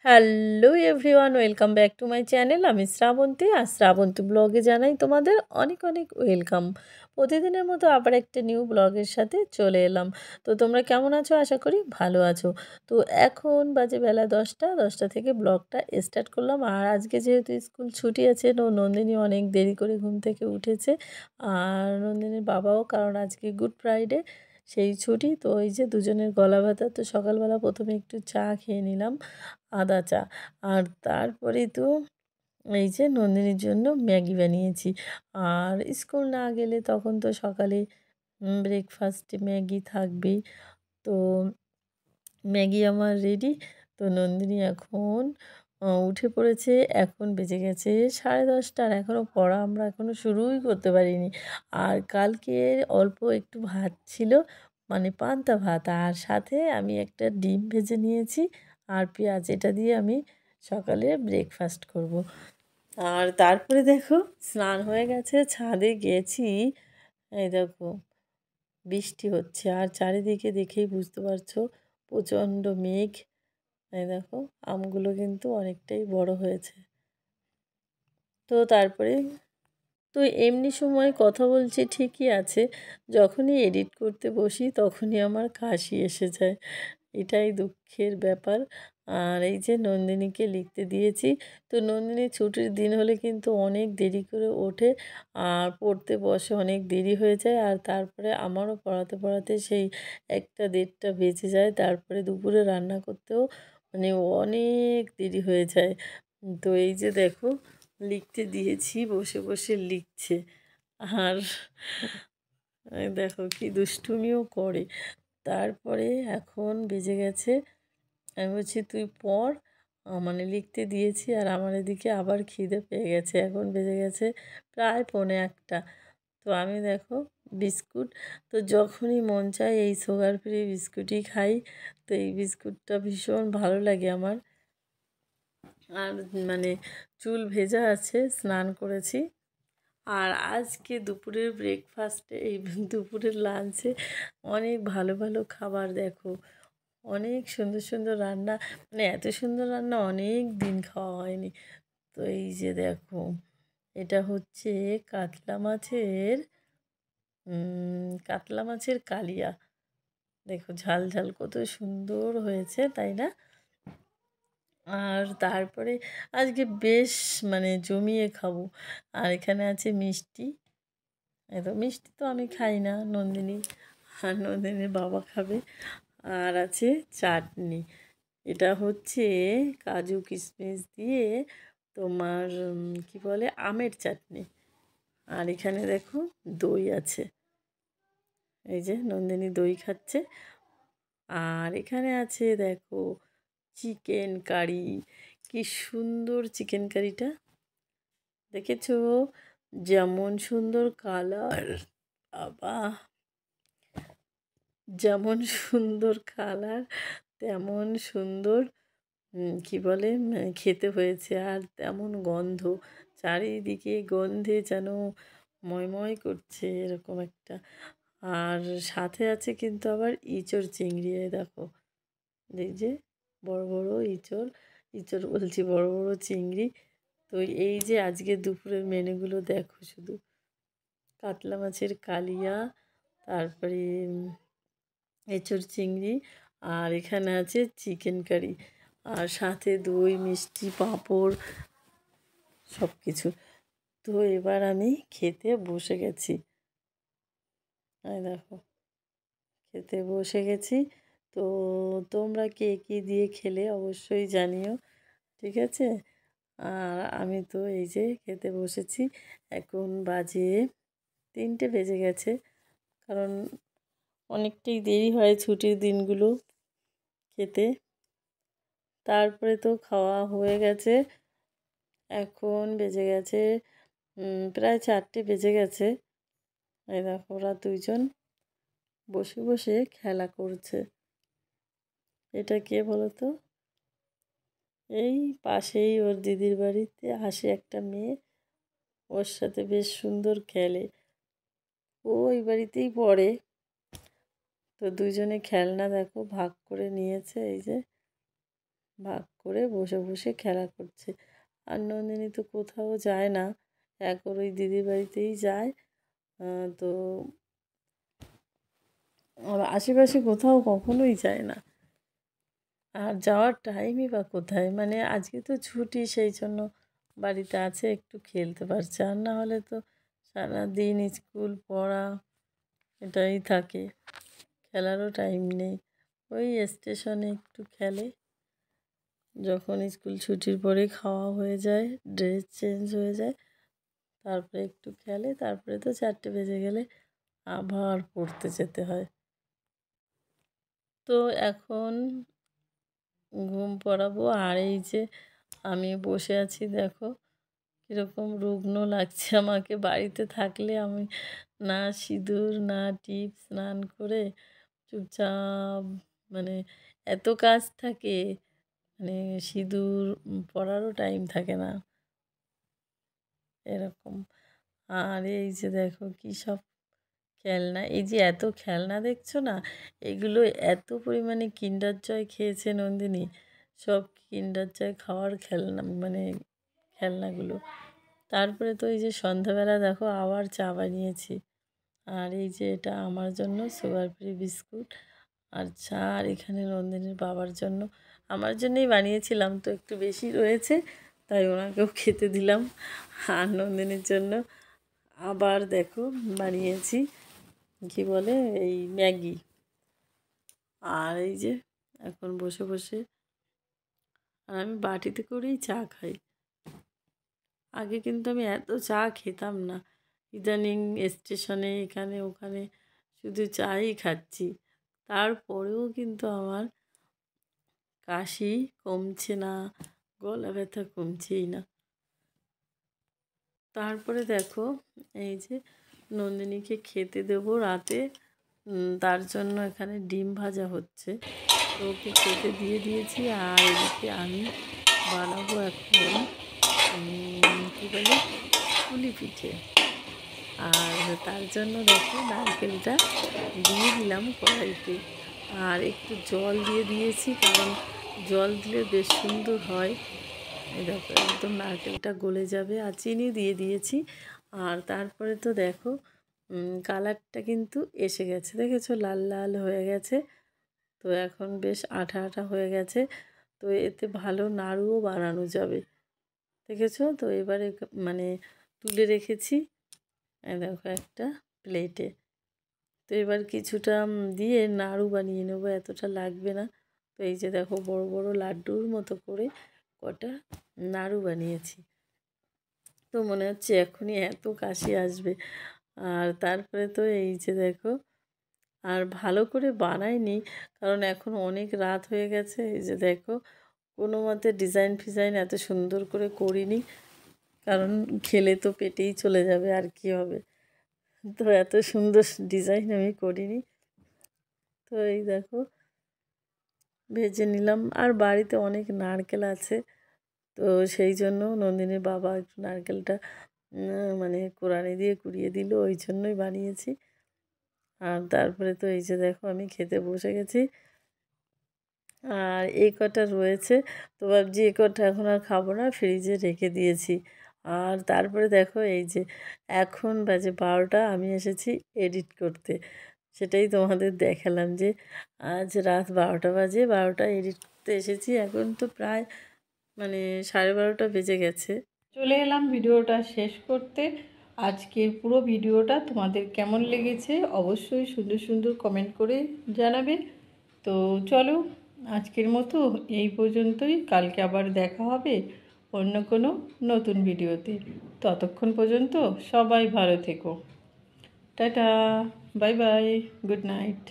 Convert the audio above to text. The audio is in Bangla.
Hello everyone, welcome back to my channel. আমি শ্রাবন্তী, আর শ্রাবন্তী ব্লগে জানাই তোমাদের অনেক অনেক ওয়েলকাম। প্রতিদিনের মতো আবার একটা নিউ ব্লগের সাথে চলে এলাম। তো তোমরা কেমন আছো? আশা করি ভালো আছো। তো এখন বাজে বেলা 10টা থেকে ব্লগটা স্টার্ট করলাম। আর আজকে যেহেতু স্কুল ছুটি আছে, নন্দিনী অনেক দেরি করে ঘুম থেকে উঠেছে, আর নন্দিনীর বাবাও, কারণ আজকে গুড ফ্রাইডে, সেই ছুটি। তো ওই যে দুজনের গলা ব্যথা, তো সকালবেলা প্রথমে একটু চা খেয়ে নিলাম, আদা চা। আর তারপরে তো এই যে নন্দিনীর জন্য ম্যাগি বানিয়েছি। আর স্কুল না গেলে তখন তো সকালে ব্রেকফাস্টে ম্যাগি থাকবেই। তো ম্যাগি আমার রেডি। তো নন্দিনী এখন উঠে পড়েছে। এখন বেজে গেছে 10:30, আর এখনও পড়া আমরা এখনও শুরুই করতে পারিনি। আর কালকে অল্প একটু ভাত ছিল, মানে পান্তা ভাত, আর সাথে আমি একটা ডিম ভেজে নিয়েছি আর পেঁয়াজ। এটা দিয়ে আমি সকালে ব্রেকফাস্ট করব। আর তারপরে দেখো, স্নান হয়ে গেছে, ছাদে গেছি। এই দেখো, বৃষ্টি হচ্ছে, আর চারিদিকে দেখেই বুঝতে পারছো প্রচণ্ড মেঘ। এই দেখো, আমগুলো কিন্তু অনেকটাই বড় হয়েছে। তো তারপরে তো এমনি সময় কথা বলছি ঠিকই আছে, যখনই এডিট করতে বসি তখনই আমার কাশি এসে যায়। এটাই দুঃখের ব্যাপার। আর এই যে নন্দিনীকে লিখতে দিয়েছি। তো নন্দিনী ছুটির দিন হলে কিন্তু অনেক দেরি করে ওঠে, আর পড়তে বসে অনেক দেরি হয়ে যায়। আর তারপরে আমারও পড়াতে পড়াতে সেই 1টা 1:30 বেজে যায়। তারপরে দুপুরে রান্না করতেও মানে অনেক দেরি হয়ে যায়। তো এই যে দেখো, লিখতে দিয়েছি, বসে বসে লিখছে। আর এই দেখো কি দুষ্টুমিও করে। তারপরে এখন বেজে গেছে, আমি বলছি তুই পড়, মানে লিখতে দিয়েছি, আর আমার এদিকে আবার খিদে পেয়ে গেছে। এখন বেজে গেছে প্রায় 1:45। তো আমি দেখো বিস্কুট, তো যখনই মন চায় এই সুগার ফ্রি বিস্কুটই খাই। তো এই বিস্কুটটা ভীষণ ভালো লাগে আমার। আর মানে চুল ভেজা আছে, স্নান করেছি। আর আজকে দুপুরের ব্রেকফাস্টে, এই দুপুরের লাঞ্চে অনেক ভালো ভালো খাবার দেখো, অনেক সুন্দর সুন্দর রান্না, মানে এত সুন্দর রান্না অনেক দিন খাওয়া হয়নি। তো এই যে দেখো, এটা হচ্ছে কাতলা মাছের কাতলা মাছের কালিয়া। দেখো ঝাল ঝাল কত সুন্দর হয়েছে, তাই না? আর তারপরে আজকে বেশ মানে জমিয়ে খাবো। আর এখানে আছে মিষ্টি। এত মিষ্টি তো আমি খাই না, নন্দিনী আর নন্দিনীর বাবা খাবে। আর আছে চাটনি, এটা হচ্ছে কাজু কিশমিশ দিয়ে তোমার কি বলে, আমের চাটনি। আর এখানে দেখো দই আছে, এই যে নন্দিনী দই খাচ্ছে। আর এখানে আছে দেখো চিকেন কারি, কি সুন্দর চিকেন কারিটা, দেখেছো? যেমন সুন্দর কালার, বাবা, যেমন সুন্দর কালার তেমন সুন্দর কি বলে খেতে হয়েছে। আর তেমন গন্ধ, চারিদিকে গন্ধে যেন ময়ময় করছে এরকম একটা। আর সাথে আছে কিন্তু আবার ইঁচড় চিংড়ি, এই দেখো, এই যে বড় বড় ইঁচড়, ইঁচড় বলছি, বড় বড় চিংড়ি। তো এই যে আজকে দুপুরের মেনুগুলো দেখো শুধু, কাতলা মাছের কালিয়া, তারপরে এঁচড় চিংড়ি, আর এখানে আছে চিকেন কারি, আর সাথে দই, মিষ্টি, পাঁপড়, সব কিছু। তো এবার আমি খেতে বসে গেছি, এই দেখো খেতে বসে গেছি। তো তোমরা কে কী দিয়ে খেলে অবশ্যই জানিও, ঠিক আছে? আর আমি তো এই যে খেতে বসেছি, এখন বাজে 3টে বেজে গেছে, কারণ অনেকটাই দেরি হয় ছুটির দিনগুলো খেতে। তারপরে তো খাওয়া হয়ে গেছে, এখন বেজে গেছে প্রায় 4টে বেজে গেছে। এই দেখো ওরা দুইজন বসে বসে খেলা করছে। এটা কে বলো তো? এই পাশেই ওর দিদির বাড়িতে আসে একটা মেয়ে, ওর সাথে বেশ সুন্দর খেলে, ও ওই বাড়িতেই পড়ে। তো দুজনে খেলনা দেখো ভাগ করে নিয়েছে, এই যে ভাগ করে বসে বসে খেলা করছে। আর নন্দিনী তো কোথাও যায় না, এখন ওই দিদির বাড়িতেই যায়। তো আশেপাশে কোথাও কখনোই যায় না। আর যাওয়ার টাইমই বা কোথায়, মানে আজকে তো ছুটি, সেই জন্য বাড়িতে আছে, একটু খেলতে পারছে। আর না হলে তো সারাদিন স্কুল পড়া এটাই থাকে, খেলারও টাইম নেই। ওই স্টেশনে একটু খেলে, যখন স্কুল ছুটির পরে খাওয়া হয়ে যায়, ড্রেস চেঞ্জ হয়ে যায়, তারপরে একটু খেলে, তারপরে তো 4টে বেজে গেলে আবার পড়তে যেতে হয়। তো এখন ঘুম পড়াবো। আর এই যে আমি বসে আছি, দেখো কীরকম রুগ্ন লাগছে আমাকে। বাড়িতে থাকলে আমি না সিঁদুর না টিপ, স্নান করে চুপচাপ, মানে এত কাজ থাকে, মানে সিঁদুর পরারও টাইম থাকে না এরকম। আর এই যে দেখো কী সব খেলনা, এই যে এত খেলনা দেখছো না, এগুলো এত পরিমাণে কিন্ডার জয় খেয়েছে নন্দিনী, সব কিন্ডার জয় খাওয়ার খেলনা, মানে খেলনাগুলো। তারপরে তো এই যে সন্ধ্যাবেলা দেখো আবার চা বানিয়েছি। আর এই যে এটা আমার জন্য সুগার ফ্রি বিস্কুট আর চা, আর এখানে নন্দিনীর বাবার জন্য, আমার জন্যই বানিয়েছিলাম, তো একটু বেশি রয়েছে তাই ওনাকেও খেতে দিলাম। আর নন্দিনীর জন্য আবার দেখো বানিয়েছি কী বলে এই ম্যাগি। আর এই যে এখন বসে বসে, আর আমি বাটিতে করেই চা খাই। আগে কিন্তু আমি এত চা খেতাম না, ইদানিং স্টেশনে এখানে ওখানে শুধু চাই খাচ্ছি, তারপরেও কিন্তু আমার কাশি কমছে না, গলা ব্যথা কমছেই না। তারপরে দেখো এই যে নন্দিনীকে খেতে দেবো রাতে, তার জন্য এখানে ডিম ভাজা হচ্ছে, তো ওকে খেতে দিয়ে দিয়েছি। আর এদিকে আমি বানাবো এখন কী বলে পুলি পিঠে। আর তার জন্য দেখো নারকেলটা দিয়ে দিলাম কড়াইতে, আর একটু জল দিয়ে দিয়েছি, কারণ জল দিলে বেশ সুন্দর হয়। এই দেখো একদম নারকেলটা গলে যাবে। আর চিনি দিয়ে দিয়েছি। আর তারপরে তো দেখো কালারটা কিন্তু এসে গেছে, দেখেছো লাল লাল হয়ে গেছে। তো এখন বেশ আঠা আঠা হয়ে গেছে, তো এতে ভালো নাড়ুও বানানো যাবে, দেখেছো। তো এবারে মানে তুলে রেখেছি দেখো একটা প্লেটে। তো এবার কিছুটা দিয়ে নাড়ু বানিয়ে নেবো, এতটা লাগবে না। তো এই যে দেখো বড় বড় লাড্ডুর মতো করে কটা নাড়ু বানিয়েছি। তো মনে হচ্ছে এখনই এত কাশি আসবে। আর তারপরে তো এই যে দেখো, আর ভালো করে বানাইনি, কারণ এখন অনেক রাত হয়ে গেছে। এই যে দেখো কোনো মতে ডিজাইন ফিজাইন এত সুন্দর করে করিনি, কারণ খেলে তো পেটেই চলে যাবে, আর কি হবে। তো এত সুন্দর ডিজাইন আমি করিনি। তো এই দেখো ভেজে নিলাম। আর বাড়িতে অনেক নারকেল আছে, তো সেই জন্য নন্দিনীর বাবা একটু নারকেলটা মানে কোরানি দিয়ে কুড়িয়ে দিল, ওই জন্যই বানিয়েছি। আর তারপরে তো এই যে দেখো আমি খেতে বসে গেছি। আর এই কটা রয়েছে, তো ভাবছি এই কটা এখন আর খাবো না, ফ্রিজে রেখে দিয়েছি। আর তারপরে দেখো এই যে এখন বাজে 12টা, আমি এসেছি এডিট করতে, সেটাই তোমাদের দেখালাম যে আজ রাত 12টা বাজে, 12টা এডিট করতে এসেছি। এখন তো প্রায় মানে 12:30 বেজে গেছে। চলে এলাম ভিডিওটা শেষ করতে। আজকের পুরো ভিডিওটা তোমাদের কেমন লেগেছে অবশ্যই সুন্দর সুন্দর কমেন্ট করে জানাবে। তো চলো আজকের মতো এই পর্যন্তই, কালকে আবার দেখা হবে অন্য কোনো নতুন ভিডিওতে। ততক্ষণ পর্যন্ত সবাই ভালো থেকো। Tata, bye bye, good night.